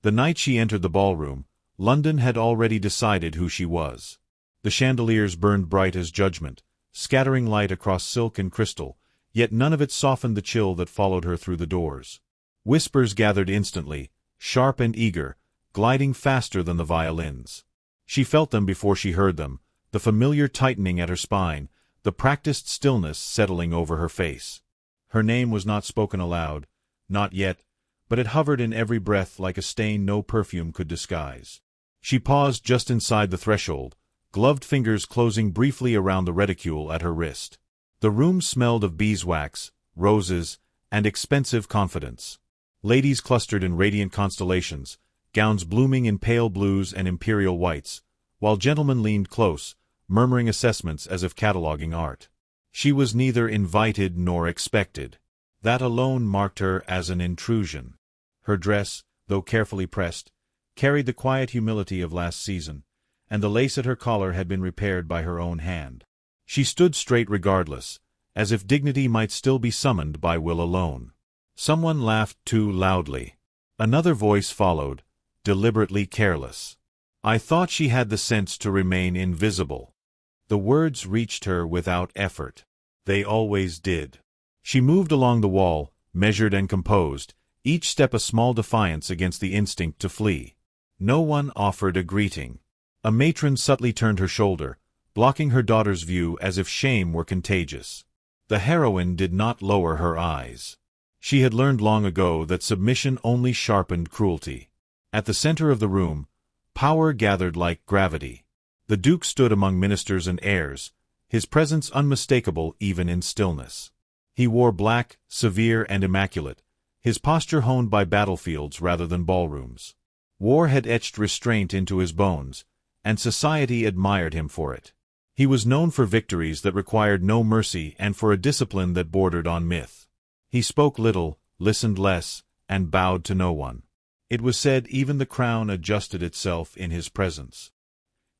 The night she entered the ballroom, London had already decided who she was. The chandeliers burned bright as judgment, scattering light across silk and crystal, yet none of it softened the chill that followed her through the doors. Whispers gathered instantly, sharp and eager, gliding faster than the violins. She felt them before she heard them, the familiar tightening at her spine, the practiced stillness settling over her face. Her name was not spoken aloud, not yet, but it hovered in every breath like a stain no perfume could disguise. She paused just inside the threshold, gloved fingers closing briefly around the reticule at her wrist. The room smelled of beeswax, roses, and expensive confidence. Ladies clustered in radiant constellations, gowns blooming in pale blues and imperial whites, while gentlemen leaned close, murmuring assessments as if cataloging art. She was neither invited nor expected. That alone marked her as an intrusion. Her dress, though carefully pressed, carried the quiet humility of last season, and the lace at her collar had been repaired by her own hand. She stood straight regardless, as if dignity might still be summoned by will alone. Someone laughed too loudly. Another voice followed, deliberately careless. "I thought she had the sense to remain invisible." The words reached her without effort. They always did. She moved along the wall, measured and composed, each step a small defiance against the instinct to flee. No one offered a greeting. A matron subtly turned her shoulder, blocking her daughter's view as if shame were contagious. The heroine did not lower her eyes. She had learned long ago that submission only sharpened cruelty. At the center of the room, power gathered like gravity. The Duke stood among ministers and heirs, his presence unmistakable even in stillness. He wore black, severe and immaculate, his posture honed by battlefields rather than ballrooms. War had etched restraint into his bones, and society admired him for it. He was known for victories that required no mercy and for a discipline that bordered on myth. He spoke little, listened less, and bowed to no one. It was said even the crown adjusted itself in his presence.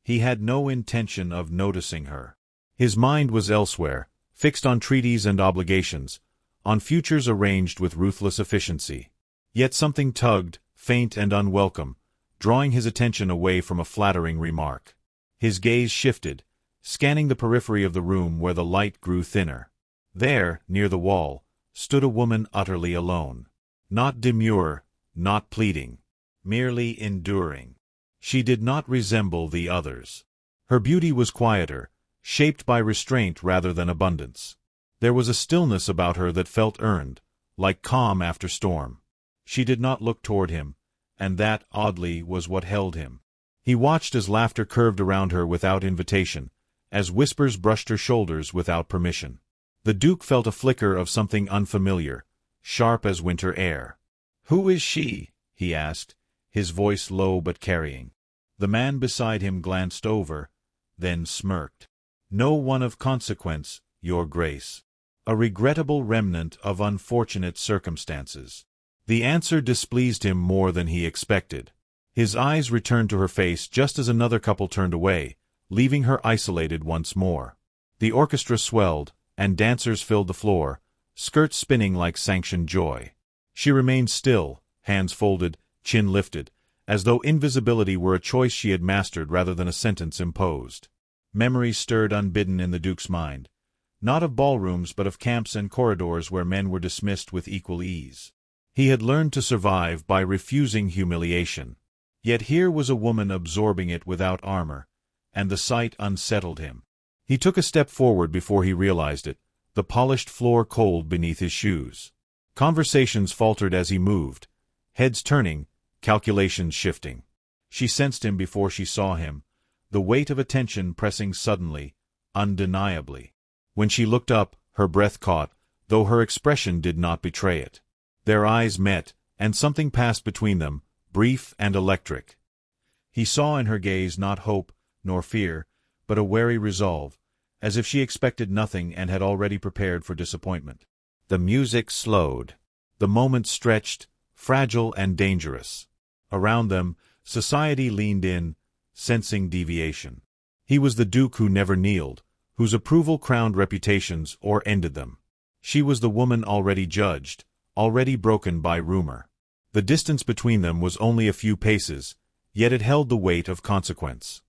He had no intention of noticing her. His mind was elsewhere, fixed on treaties and obligations, on futures arranged with ruthless efficiency. Yet something tugged, faint and unwelcome, drawing his attention away from a flattering remark. His gaze shifted, scanning the periphery of the room where the light grew thinner. There, near the wall, stood a woman utterly alone. Not demure, not pleading, merely enduring. She did not resemble the others. Her beauty was quieter, shaped by restraint rather than abundance. There was a stillness about her that felt earned, like calm after storm. She did not look toward him, and that, oddly, was what held him. He watched as laughter curved around her without invitation, as whispers brushed her shoulders without permission. The Duke felt a flicker of something unfamiliar, sharp as winter air. "Who is she?" he asked, his voice low but carrying. The man beside him glanced over, then smirked. "No one of consequence, Your Grace. A regrettable remnant of unfortunate circumstances." The answer displeased him more than he expected. His eyes returned to her face just as another couple turned away, leaving her isolated once more. The orchestra swelled, and dancers filled the floor, skirts spinning like sanctioned joy. She remained still, hands folded, chin lifted, as though invisibility were a choice she had mastered rather than a sentence imposed. Memories stirred unbidden in the Duke's mind, not of ballrooms but of camps and corridors where men were dismissed with equal ease. He had learned to survive by refusing humiliation. Yet here was a woman absorbing it without armor, and the sight unsettled him. He took a step forward before he realized it, the polished floor cold beneath his shoes. Conversations faltered as he moved, heads turning, calculations shifting. She sensed him before she saw him, the weight of attention pressing suddenly, undeniably. When she looked up, her breath caught, though her expression did not betray it. Their eyes met, and something passed between them, brief and electric. He saw in her gaze not hope, nor fear, but a wary resolve, as if she expected nothing and had already prepared for disappointment. The music slowed. The moment stretched, fragile and dangerous. Around them, society leaned in, sensing deviation. He was the Duke who never kneeled, whose approval crowned reputations or ended them. She was the woman already judged, already broken by rumor. The distance between them was only a few paces, yet it held the weight of consequence.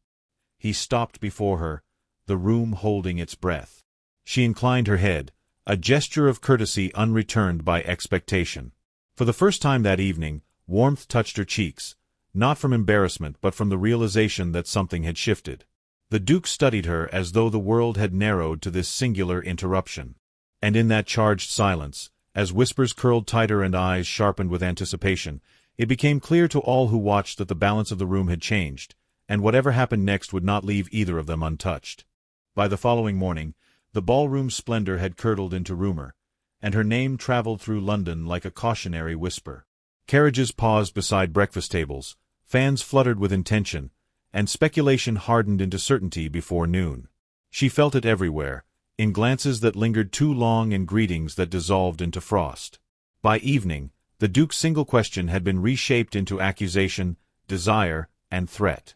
He stopped before her, the room holding its breath. She inclined her head, a gesture of courtesy unreturned by expectation. For the first time that evening, warmth touched her cheeks, not from embarrassment but from the realization that something had shifted. The Duke studied her as though the world had narrowed to this singular interruption. And in that charged silence, as whispers curled tighter and eyes sharpened with anticipation, it became clear to all who watched that the balance of the room had changed, and whatever happened next would not leave either of them untouched. By the following morning, the ballroom's splendor had curdled into rumor, and her name traveled through London like a cautionary whisper. Carriages paused beside breakfast tables, fans fluttered with intention, and speculation hardened into certainty before noon. She felt it everywhere, in glances that lingered too long and greetings that dissolved into frost. By evening, the Duke's single question had been reshaped into accusation, desire, and threat.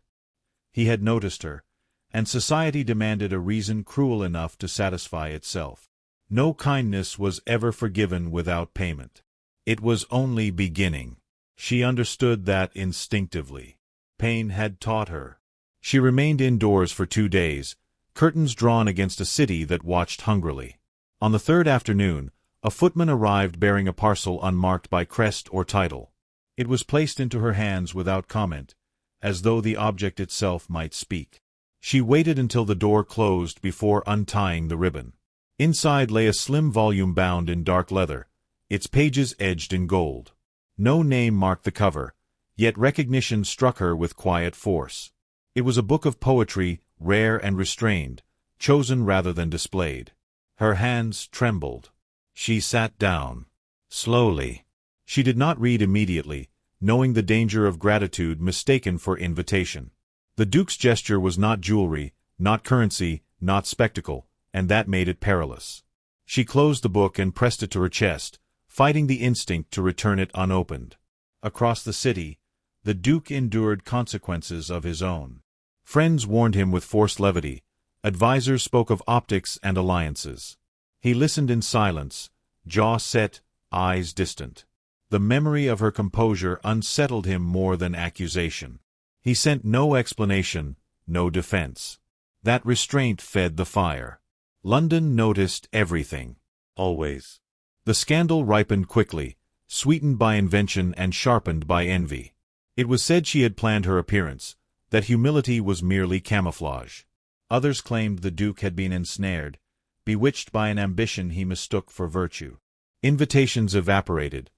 He had noticed her, and society demanded a reason cruel enough to satisfy itself. No kindness was ever forgiven without payment. It was only beginning. She understood that instinctively. Pain had taught her. She remained indoors for 2 days, curtains drawn against a city that watched hungrily. On the third afternoon, a footman arrived bearing a parcel unmarked by crest or title. It was placed into her hands without comment, as though the object itself might speak. She waited until the door closed before untying the ribbon. Inside lay a slim volume bound in dark leather, its pages edged in gold. No name marked the cover, yet recognition struck her with quiet force. It was a book of poetry, rare and restrained, chosen rather than displayed. Her hands trembled. She sat down. Slowly. She did not read immediately, knowing the danger of gratitude mistaken for invitation. The Duke's gesture was not jewelry, not currency, not spectacle, and that made it perilous. She closed the book and pressed it to her chest, fighting the instinct to return it unopened. Across the city, the Duke endured consequences of his own. Friends warned him with forced levity. Advisers spoke of optics and alliances. He listened in silence, jaw set, eyes distant. The memory of her composure unsettled him more than accusation. He sent no explanation, no defense. That restraint fed the fire. London noticed everything. Always. The scandal ripened quickly, sweetened by invention and sharpened by envy. It was said she had planned her appearance, that humility was merely camouflage. Others claimed the Duke had been ensnared, bewitched by an ambition he mistook for virtue. Invitations evaporated.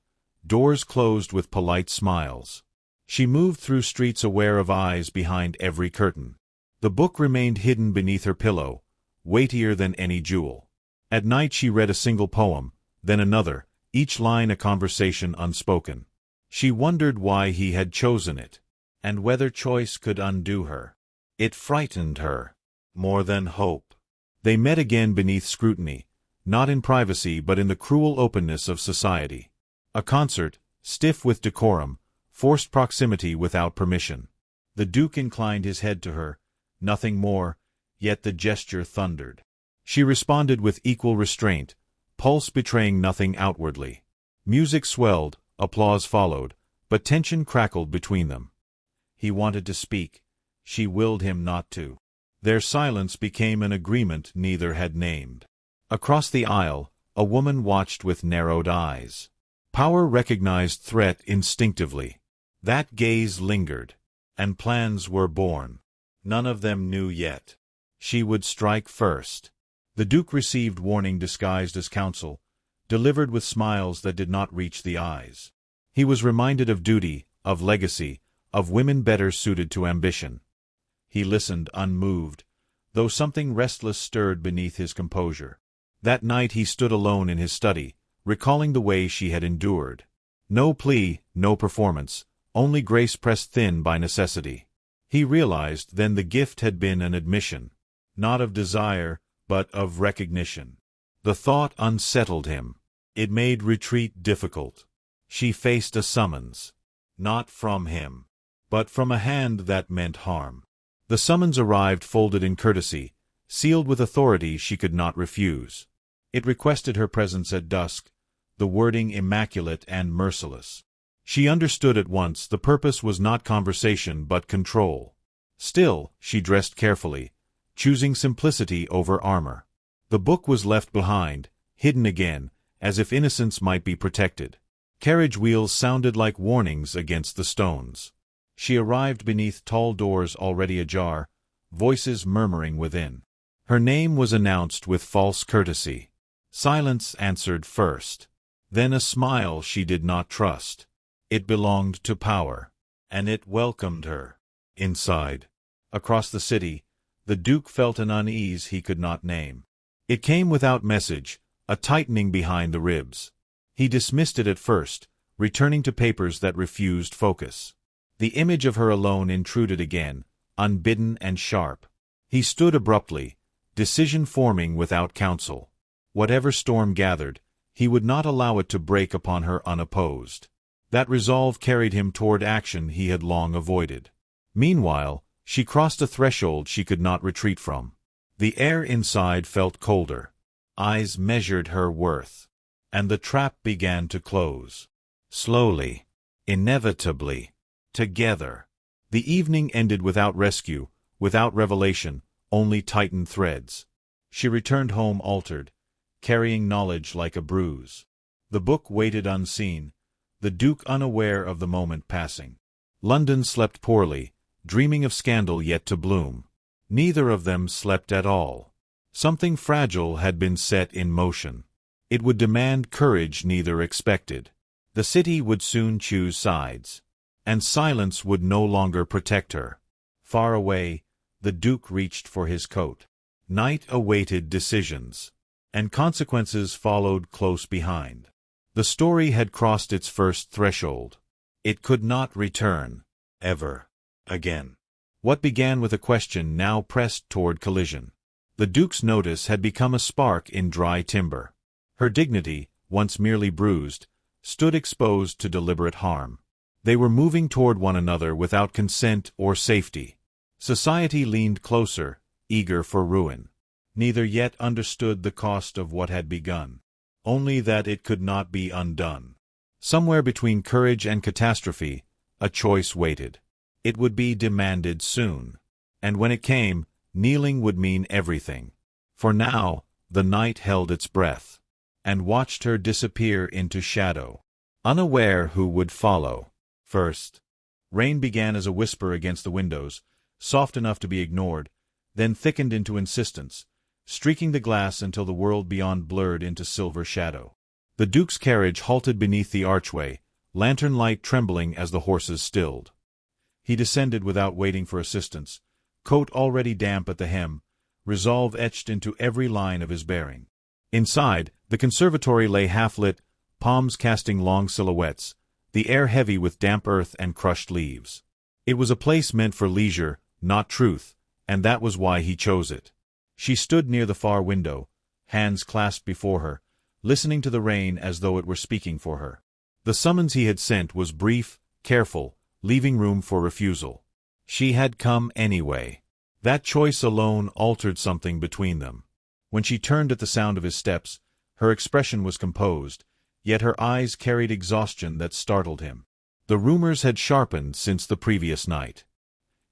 Doors closed with polite smiles. She moved through streets aware of eyes behind every curtain. The book remained hidden beneath her pillow, weightier than any jewel. At night she read a single poem, then another, each line a conversation unspoken. She wondered why he had chosen it, and whether choice could undo her. It frightened her, more than hope. They met again beneath scrutiny, not in privacy but in the cruel openness of society. A concert, stiff with decorum, forced proximity without permission. The Duke inclined his head to her, nothing more, yet the gesture thundered. She responded with equal restraint, pulse betraying nothing outwardly. Music swelled, applause followed, but tension crackled between them. He wanted to speak. She willed him not to. Their silence became an agreement neither had named. Across the aisle, a woman watched with narrowed eyes. Power recognized threat instinctively. That gaze lingered, and plans were born. None of them knew yet. She would strike first. The Duke received warning disguised as counsel, delivered with smiles that did not reach the eyes. He was reminded of duty, of legacy, of women better suited to ambition. He listened unmoved, though something restless stirred beneath his composure. That night he stood alone in his study, recalling the way she had endured. No plea, no performance, only grace pressed thin by necessity. He realized then the gift had been an admission, not of desire, but of recognition. The thought unsettled him. It made retreat difficult. She faced a summons, not from him, but from a hand that meant harm. The summons arrived folded in courtesy, sealed with authority she could not refuse. It requested her presence at dusk, the wording immaculate and merciless. She understood at once the purpose was not conversation but control. Still, she dressed carefully, choosing simplicity over armor. The book was left behind, hidden again, as if innocence might be protected. Carriage wheels sounded like warnings against the stones. She arrived beneath tall doors already ajar, voices murmuring within. Her name was announced with false courtesy. Silence answered first. Then a smile she did not trust. It belonged to power, and it welcomed her. Inside, across the city, the Duke felt an unease he could not name. It came without message, a tightening behind the ribs. He dismissed it at first, returning to papers that refused focus. The image of her alone intruded again, unbidden and sharp. He stood abruptly, decision forming without counsel. Whatever storm gathered, he would not allow it to break upon her unopposed. That resolve carried him toward action he had long avoided. Meanwhile, she crossed a threshold she could not retreat from. The air inside felt colder. Eyes measured her worth. And the trap began to close. Slowly. Inevitably. Together. The evening ended without rescue, without revelation, only tightened threads. She returned home altered, carrying knowledge like a bruise. The book waited unseen, the Duke unaware of the moment passing. London slept poorly, dreaming of scandal yet to bloom. Neither of them slept at all. Something fragile had been set in motion. It would demand courage neither expected. The city would soon choose sides. And silence would no longer protect her. Far away, the Duke reached for his coat. Night awaited decisions. And consequences followed close behind. The story had crossed its first threshold. It could not return. Ever. Again. What began with a question now pressed toward collision. The Duke's notice had become a spark in dry timber. Her dignity, once merely bruised, stood exposed to deliberate harm. They were moving toward one another without consent or safety. Society leaned closer, eager for ruin. Neither yet understood the cost of what had begun. Only that it could not be undone. Somewhere between courage and catastrophe, a choice waited. It would be demanded soon. And when it came, kneeling would mean everything. For now, the night held its breath, and watched her disappear into shadow, unaware who would follow. First, rain began as a whisper against the windows, soft enough to be ignored, then thickened into insistence, streaking the glass until the world beyond blurred into silver shadow. The Duke's carriage halted beneath the archway, lantern light trembling as the horses stilled. He descended without waiting for assistance, coat already damp at the hem, resolve etched into every line of his bearing. Inside, the conservatory lay half-lit, palms casting long silhouettes, the air heavy with damp earth and crushed leaves. It was a place meant for leisure, not truth, and that was why he chose it. She stood near the far window, hands clasped before her, listening to the rain as though it were speaking for her. The summons he had sent was brief, careful, leaving room for refusal. She had come anyway. That choice alone altered something between them. When she turned at the sound of his steps, her expression was composed, yet her eyes carried exhaustion that startled him. The rumors had sharpened since the previous night.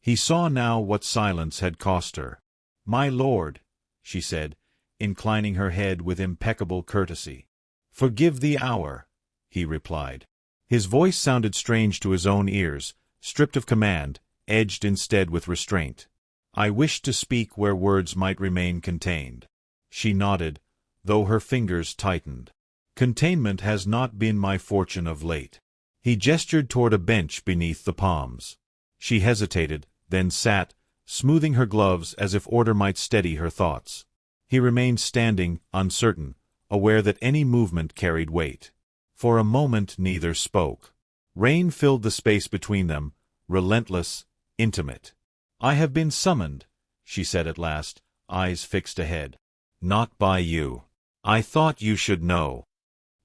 He saw now what silence had cost her. "My lord," she said, inclining her head with impeccable courtesy. "Forgive the hour," he replied. His voice sounded strange to his own ears, stripped of command, edged instead with restraint. "I wished to speak where words might remain contained." She nodded, though her fingers tightened. "Containment has not been my fortune of late." He gestured toward a bench beneath the palms. She hesitated, then sat, smoothing her gloves as if order might steady her thoughts. He remained standing, uncertain, aware that any movement carried weight. For a moment neither spoke. Rain filled the space between them, relentless, intimate. "I have been summoned," she said at last, eyes fixed ahead. "Not by you. I thought you should know."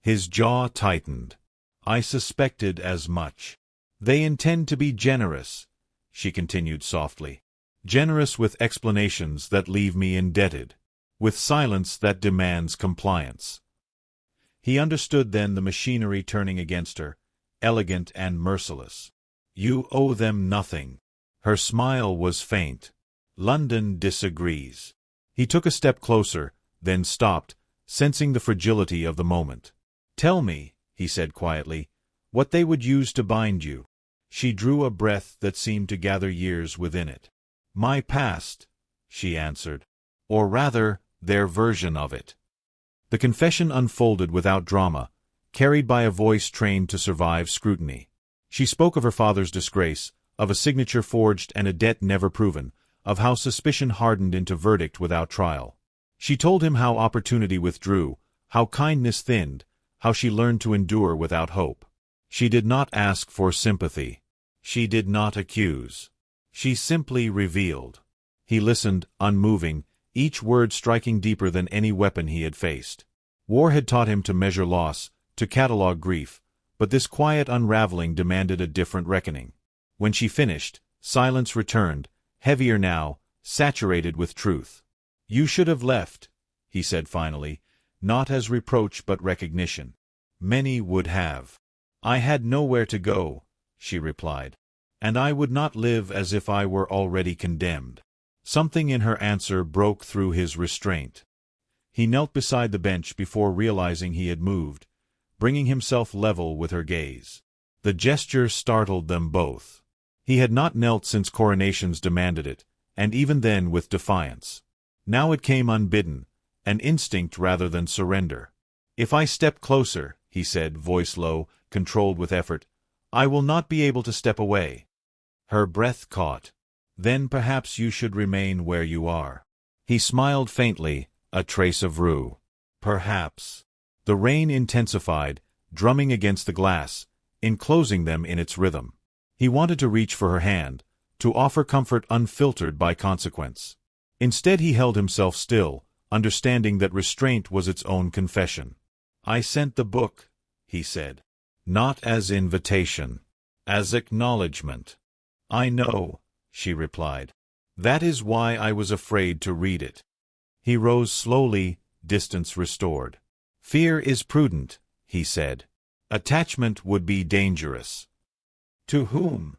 His jaw tightened. "I suspected as much. They intend to be generous," she continued softly. "Generous with explanations that leave me indebted. With silence that demands compliance." He understood then the machinery turning against her, elegant and merciless. You owe them nothing. Her smile was faint. London disagrees. He took a step closer, then stopped, sensing the fragility of the moment. Tell me, he said quietly, what they would use to bind you. She drew a breath that seemed to gather years within it. My past, she answered. Or rather, their version of it. The confession unfolded without drama, carried by a voice trained to survive scrutiny. She spoke of her father's disgrace, of a signature forged and a debt never proven, of how suspicion hardened into verdict without trial. She told him how opportunity withdrew, how kindness thinned, how she learned to endure without hope. She did not ask for sympathy. She did not accuse. She simply revealed. He listened, unmoving, each word striking deeper than any weapon he had faced. War had taught him to measure loss, to catalogue grief, but this quiet unraveling demanded a different reckoning. When she finished, silence returned, heavier now, saturated with truth. You should have left, he said finally, not as reproach but recognition. Many would have. I had nowhere to go, she replied. And I would not live as if I were already condemned. Something in her answer broke through his restraint. He knelt beside the bench before realizing he had moved, bringing himself level with her gaze. The gesture startled them both. He had not knelt since coronations demanded it, and even then with defiance. Now it came unbidden, an instinct rather than surrender. If I step closer, he said, voice low, controlled with effort, I will not be able to step away. Her breath caught. Then perhaps you should remain where you are. He smiled faintly, a trace of rue. Perhaps. The rain intensified, drumming against the glass, enclosing them in its rhythm. He wanted to reach for her hand, to offer comfort unfiltered by consequence. Instead he held himself still, understanding that restraint was its own confession. I sent the book, he said. Not as invitation. As acknowledgement. I know, she replied. That is why I was afraid to read it. He rose slowly, distance restored. Fear is prudent, he said. Attachment would be dangerous. To whom?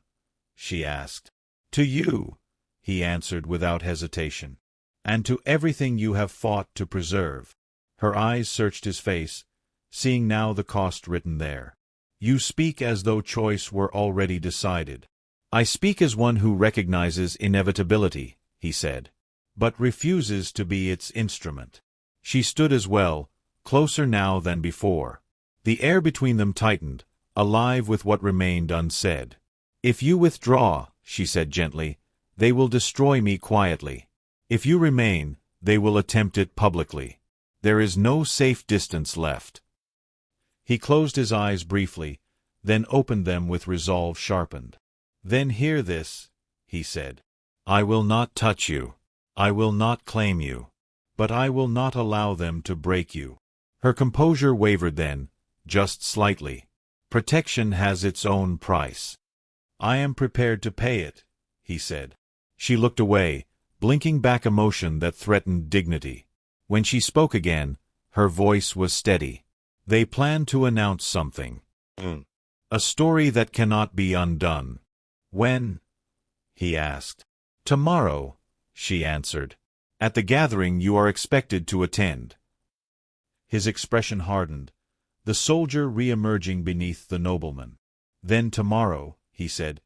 She asked. To you, he answered without hesitation. And to everything you have fought to preserve. Her eyes searched his face, seeing now the cost written there. You speak as though choice were already decided. I speak as one who recognizes inevitability, he said, but refuses to be its instrument. She stood as well, closer now than before. The air between them tightened, alive with what remained unsaid. If you withdraw, she said gently, they will destroy me quietly. If you remain, they will attempt it publicly. There is no safe distance left. He closed his eyes briefly, then opened them with resolve sharpened. Then hear this, he said. I will not touch you. I will not claim you. But I will not allow them to break you. Her composure wavered then, just slightly. Protection has its own price. I am prepared to pay it, he said. She looked away, blinking back emotion that threatened dignity. When she spoke again, her voice was steady. They plan to announce something. A story that cannot be undone. When? He asked. Tomorrow, she answered. At the gathering you are expected to attend. His expression hardened, the soldier re-emerging beneath the nobleman. Then tomorrow, he said,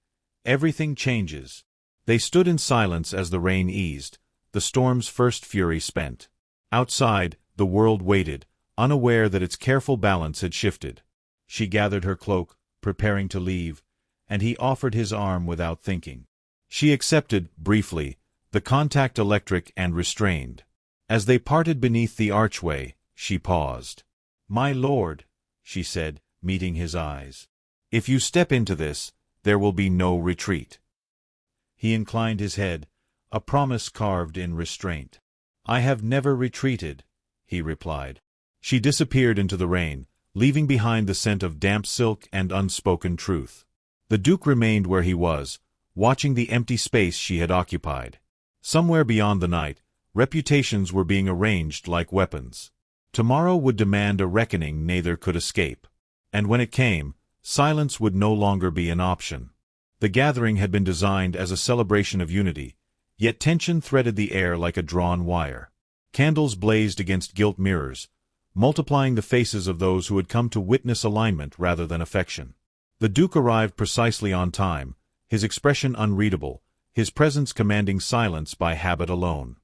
everything changes. They stood in silence as the rain eased, the storm's first fury spent. Outside, the world waited, unaware that its careful balance had shifted. She gathered her cloak, preparing to leave, and he offered his arm without thinking. She accepted, briefly, the contact electric and restrained. As they parted beneath the archway, she paused. My lord, she said, meeting his eyes. If you step into this, there will be no retreat. He inclined his head, a promise carved in restraint. I have never retreated, he replied. She disappeared into the rain, leaving behind the scent of damp silk and unspoken truth. The Duke remained where he was, watching the empty space she had occupied. Somewhere beyond the night, reputations were being arranged like weapons. Tomorrow would demand a reckoning neither could escape. And when it came, Silence would no longer be an option. The gathering had been designed as a celebration of unity, yet tension threaded the air like a drawn wire. Candles blazed against gilt mirrors, multiplying the faces of those who had come to witness alignment rather than affection. The Duke arrived precisely on time, his expression unreadable, his presence commanding silence by habit alone.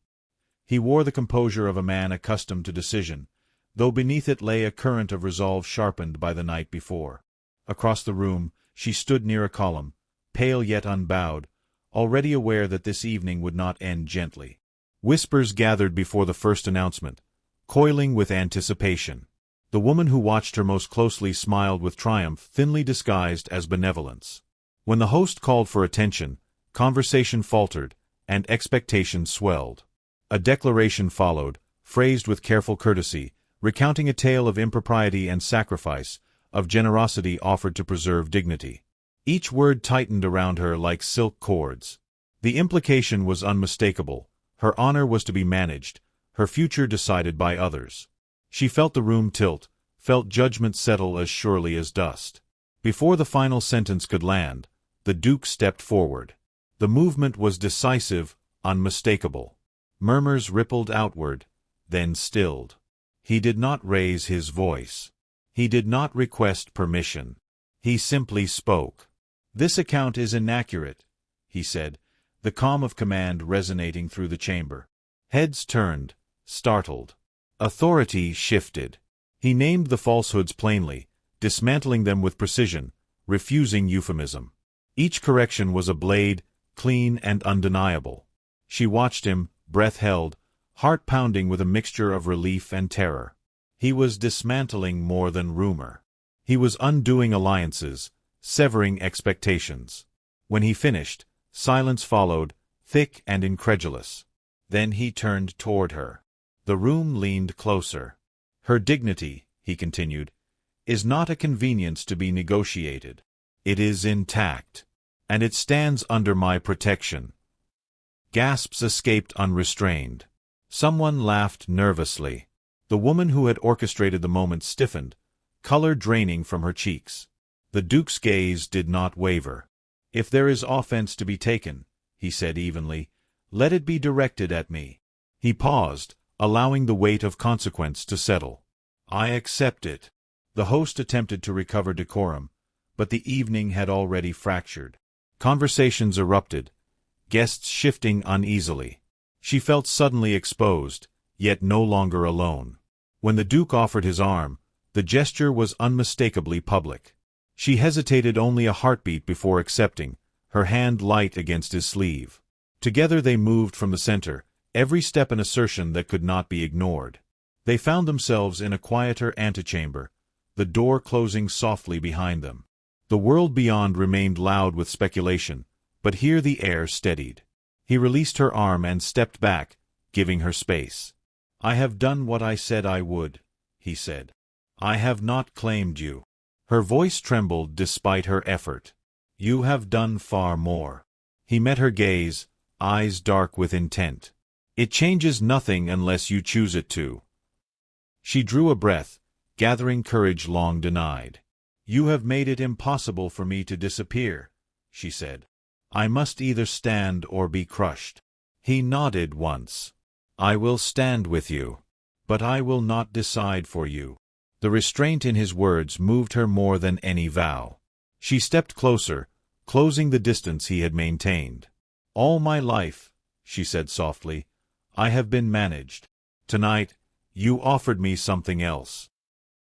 He wore the composure of a man accustomed to decision, though beneath it lay a current of resolve sharpened by the night before. Across the room, she stood near a column, pale yet unbowed, already aware that this evening would not end gently. Whispers gathered before the first announcement, coiling with anticipation. The woman who watched her most closely smiled with triumph thinly disguised as benevolence. When the host called for attention, conversation faltered, and expectation swelled. A declaration followed, phrased with careful courtesy, recounting a tale of impropriety and sacrifice, of generosity offered to preserve dignity. Each word tightened around her like silk cords. The implication was unmistakable. Her honor was to be managed, her future decided by others. She felt the room tilt, felt judgment settle as surely as dust. Before the final sentence could land, the Duke stepped forward. The movement was decisive, unmistakable. Murmurs rippled outward, then stilled. He did not raise his voice. He did not request permission. He simply spoke. "This account is inaccurate," he said, the calm of command resonating through the chamber. Heads turned, startled. Authority shifted. He named the falsehoods plainly, dismantling them with precision, refusing euphemism. Each correction was a blade, clean and undeniable. She watched him, breath held, heart pounding with a mixture of relief and terror. He was dismantling more than rumor. He was undoing alliances, severing expectations. When he finished, silence followed, thick and incredulous. Then he turned toward her. The room leaned closer. "Her dignity," he continued, "is not a convenience to be negotiated. It is intact, and it stands under my protection." Gasps escaped unrestrained. Someone laughed nervously. The woman who had orchestrated the moment stiffened, color draining from her cheeks. The Duke's gaze did not waver. "If there is offense to be taken," he said evenly, "let it be directed at me." He paused, allowing the weight of consequence to settle. "I accept it." The host attempted to recover decorum, but the evening had already fractured. Conversations erupted, guests shifting uneasily. She felt suddenly exposed, yet no longer alone. When the Duke offered his arm, the gesture was unmistakably public. She hesitated only a heartbeat before accepting, her hand light against his sleeve. Together they moved from the center, every step an assertion that could not be ignored. They found themselves in a quieter antechamber, the door closing softly behind them. The world beyond remained loud with speculation, but here the air steadied. He released her arm and stepped back, giving her space. "I have done what I said I would," he said. "I have not claimed you." Her voice trembled despite her effort. "You have done far more." He met her gaze, eyes dark with intent. "It changes nothing unless you choose it to." She drew a breath, gathering courage long denied. "You have made it impossible for me to disappear," she said. "I must either stand or be crushed." He nodded once. "I will stand with you. But I will not decide for you." The restraint in his words moved her more than any vow. She stepped closer, closing the distance he had maintained. "All my life," she said softly, "I have been managed. Tonight, you offered me something else."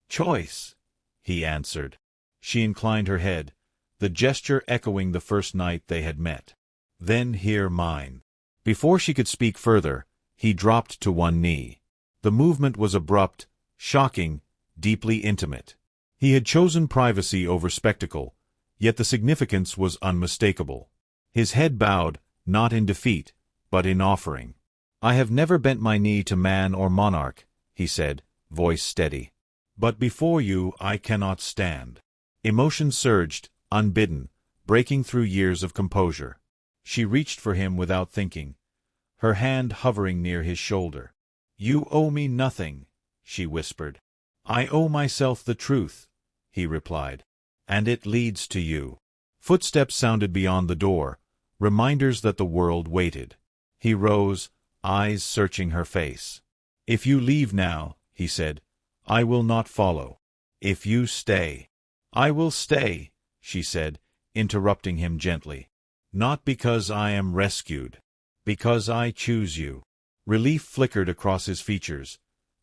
"Choice," he answered. She inclined her head, the gesture echoing the first night they had met. "Then hear mine." Before she could speak further, he dropped to one knee. The movement was abrupt, shocking, deeply intimate. He had chosen privacy over spectacle, yet the significance was unmistakable. His head bowed, not in defeat, but in offering. "I have never bent my knee to man or monarch," he said, voice steady. "But before you I cannot stand." Emotion surged, unbidden, breaking through years of composure. She reached for him without thinking, her hand hovering near his shoulder. "You owe me nothing," she whispered. "I owe myself the truth," he replied. And it leads to you. Footsteps sounded beyond the door, reminders that the world waited. He rose, eyes searching her face. If you leave now, he said, I will not follow. If you stay. I will stay, she said, interrupting him gently. Not because I am rescued. Because I choose you. Relief flickered across his features,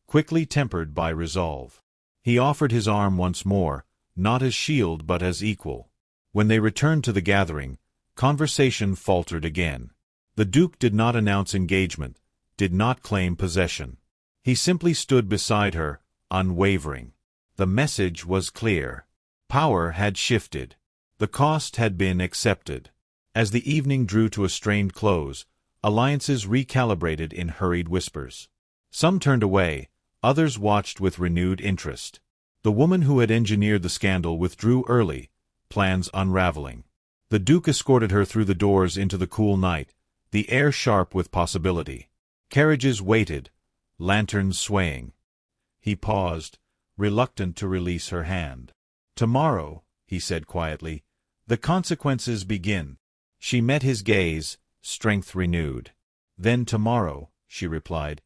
quickly tempered by resolve. He offered his arm once more, not as shield but as equal. When they returned to the gathering, conversation faltered again. The Duke did not announce engagement, did not claim possession. He simply stood beside her, unwavering. The message was clear. Power had shifted. The cost had been accepted. As the evening drew to a strained close, alliances recalibrated in hurried whispers. Some turned away, others watched with renewed interest. The woman who had engineered the scandal withdrew early, plans unraveling. The Duke escorted her through the doors into the cool night, the air sharp with possibility. Carriages waited, lanterns swaying. He paused, reluctant to release her hand. Tomorrow, he said quietly, the consequences begin. She met his gaze, strength renewed. Then tomorrow, she replied,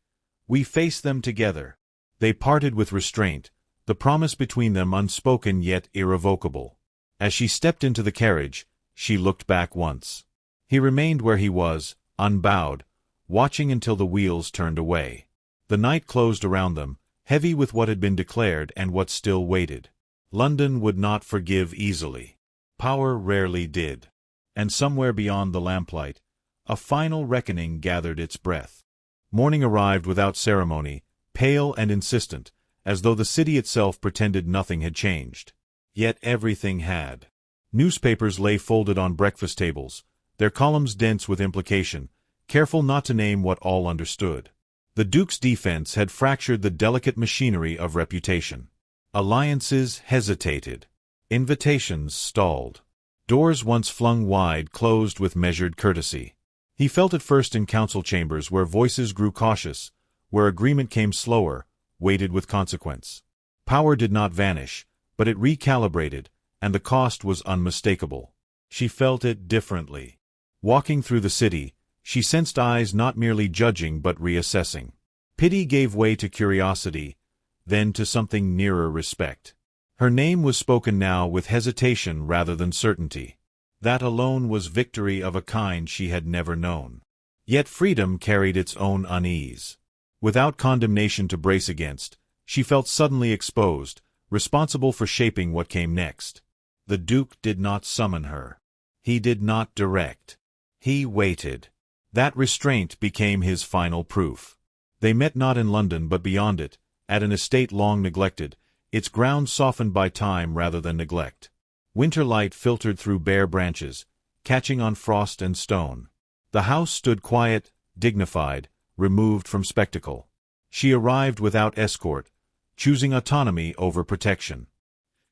we face them together. They parted with restraint, the promise between them unspoken yet irrevocable. As she stepped into the carriage, she looked back once. He remained where he was, unbowed, watching until the wheels turned away. The night closed around them, heavy with what had been declared and what still waited. London would not forgive easily. Power rarely did. And somewhere beyond the lamplight, a final reckoning gathered its breath. Morning arrived without ceremony, pale and insistent, as though the city itself pretended nothing had changed. Yet everything had. Newspapers lay folded on breakfast tables, their columns dense with implication, careful not to name what all understood. The Duke's defense had fractured the delicate machinery of reputation. Alliances hesitated. Invitations stalled. Doors once flung wide closed with measured courtesy. He felt it first in council chambers where voices grew cautious, where agreement came slower, weighted with consequence. Power did not vanish, but it recalibrated, and the cost was unmistakable. She felt it differently. Walking through the city, she sensed eyes not merely judging but reassessing. Pity gave way to curiosity, then to something nearer respect. Her name was spoken now with hesitation rather than certainty. That alone was victory of a kind she had never known. Yet freedom carried its own unease. Without condemnation to brace against, she felt suddenly exposed, responsible for shaping what came next. The Duke did not summon her. He did not direct. He waited. That restraint became his final proof. They met not in London but beyond it, at an estate long neglected, its grounds softened by time rather than neglect. Winter light filtered through bare branches, catching on frost and stone. The house stood quiet, dignified, removed from spectacle. She arrived without escort, choosing autonomy over protection.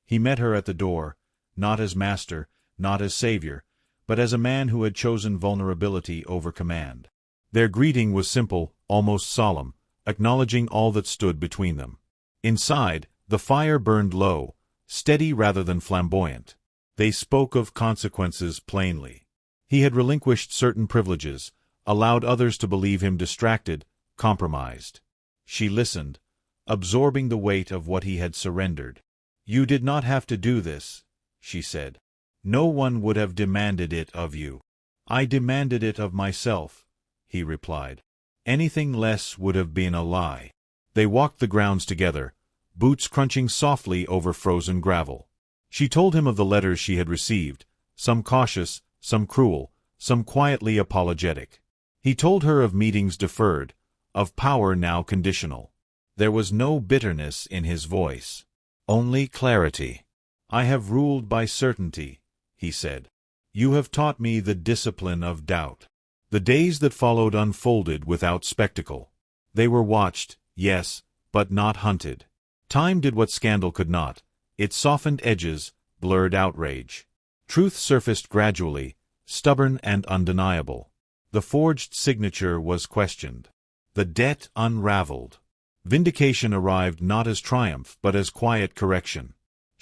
He met her at the door, not as master, not as savior, but as a man who had chosen vulnerability over command. Their greeting was simple, almost solemn, acknowledging all that stood between them. Inside, the fire burned low, steady rather than flamboyant. They spoke of consequences plainly. He had relinquished certain privileges, allowed others to believe him distracted, compromised. She listened, absorbing the weight of what he had surrendered. You did not have to do this, she said. No one would have demanded it of you. I demanded it of myself, he replied. Anything less would have been a lie. They walked the grounds together, boots crunching softly over frozen gravel. She told him of the letters she had received, some cautious, some cruel, some quietly apologetic. He told her of meetings deferred, of power now conditional. There was no bitterness in his voice. Only clarity. I have ruled by certainty, he said. You have taught me the discipline of doubt. The days that followed unfolded without spectacle. They were watched, yes, but not hunted. Time did what scandal could not. It softened edges, blurred outrage. Truth surfaced gradually, stubborn and undeniable. The forged signature was questioned. The debt unraveled. Vindication arrived not as triumph but as quiet correction.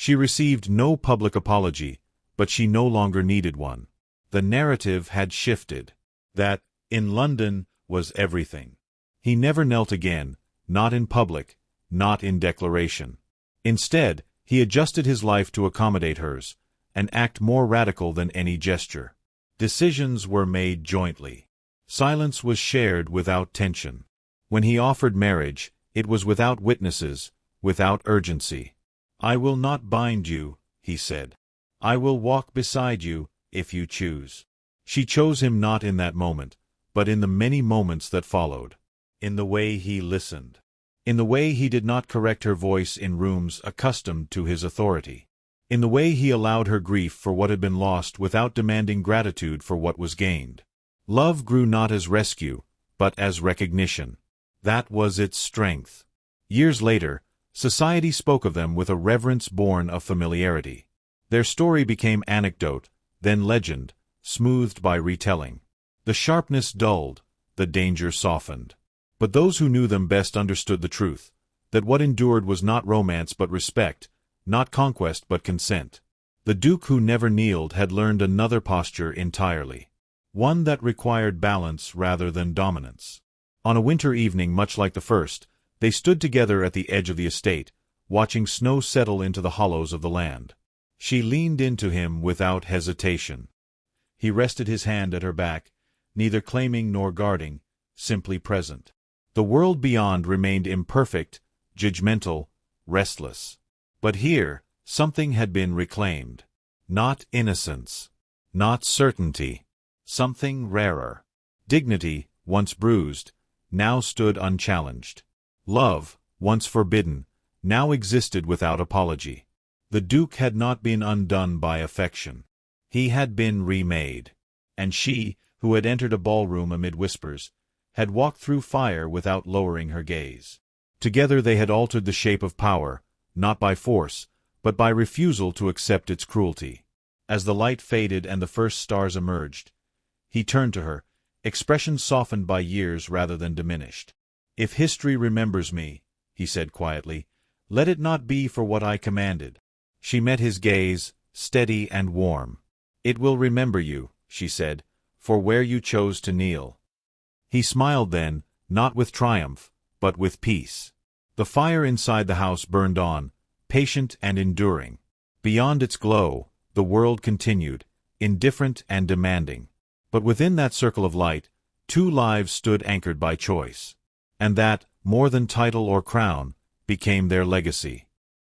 She received no public apology, but she no longer needed one. The narrative had shifted. That, in London, was everything. He never knelt again, not in public, not in declaration. Instead, he adjusted his life to accommodate hers, an act more radical than any gesture. Decisions were made jointly. Silence was shared without tension. When he offered marriage, it was without witnesses, without urgency. "I will not bind you," he said. "I will walk beside you, if you choose." She chose him not in that moment, but in the many moments that followed. In the way he listened. In the way he did not correct her voice in rooms accustomed to his authority. In the way he allowed her grief for what had been lost without demanding gratitude for what was gained. Love grew not as rescue, but as recognition. That was its strength. Years later, society spoke of them with a reverence born of familiarity. Their story became anecdote, then legend, smoothed by retelling. The sharpness dulled, the danger softened. But those who knew them best understood the truth, that what endured was not romance but respect, not conquest but consent. The Duke who never kneeled had learned another posture entirely. One that required balance rather than dominance. On a winter evening much like the first, they stood together at the edge of the estate, watching snow settle into the hollows of the land. She leaned into him without hesitation. He rested his hand at her back, neither claiming nor guarding, simply present. The world beyond remained imperfect, judgmental, restless. But here, something had been reclaimed. Not innocence. Not certainty. Something rarer. Dignity, once bruised, now stood unchallenged. Love, once forbidden, now existed without apology. The Duke had not been undone by affection. He had been remade. And she, who had entered a ballroom amid whispers, had walked through fire without lowering her gaze. Together they had altered the shape of power, not by force, but by refusal to accept its cruelty. As the light faded and the first stars emerged, he turned to her, expression softened by years rather than diminished. "If history remembers me," he said quietly, "let it not be for what I commanded." She met his gaze, steady and warm. "It will remember you," she said, "for where you chose to kneel." He smiled then, not with triumph, but with peace. The fire inside the house burned on, patient and enduring. Beyond its glow, the world continued, indifferent and demanding. But within that circle of light, two lives stood anchored by choice. And that, more than title or crown, became their legacy.